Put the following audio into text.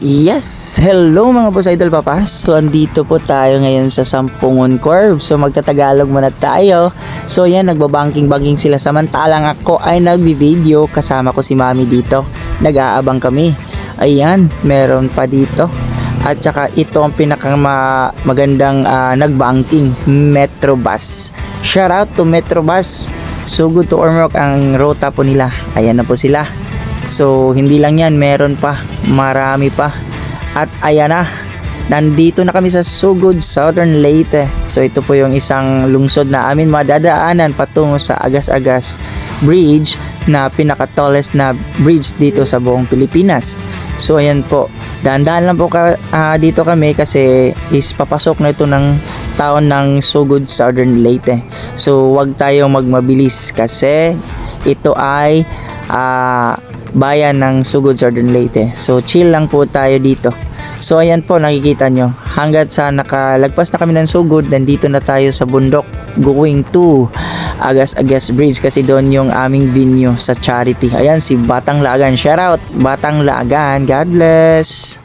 Yes! Hello mga boss idol papas. So andito po tayo ngayon sa Sampungon Curve. So magtatagalog muna tayo. So yan, nagbabanking-banking sila samantalang ako ay nagbi-video kasama ko si Mami dito. Nag-aabang kami. Ayan, meron pa dito. At saka ito ang magandang nagbanking, Metrobus. Shout out to Metrobus. So good to Ormoc ang rota po nila. Ayan na po sila. So hindi lang yan, meron pa, marami pa. At ayan na, nandito na kami sa Sugod, Southern Leyte. So ito po yung isang lungsod na amin madadaanan patungo sa Agas-Agas Bridge, na pinaka-tallest na bridge dito sa buong Pilipinas. So ayan po, dahan-dahan lang po dito kami kasi is papasok na ito ng taon ng Sugod, Southern Leyte. So wag tayong magmabilis kasi ito ay bayan ng Sugod, Southern Leyte. So chill lang po tayo dito. So ayan po, nakikita nyo, hanggat sa nakalagpas na kami ng Sugod, nandito na tayo sa bundok going to Agas-Agas Bridge kasi doon yung aming venue sa charity. Ayan si Batang Lagan, shout out Batang Lagan, God bless.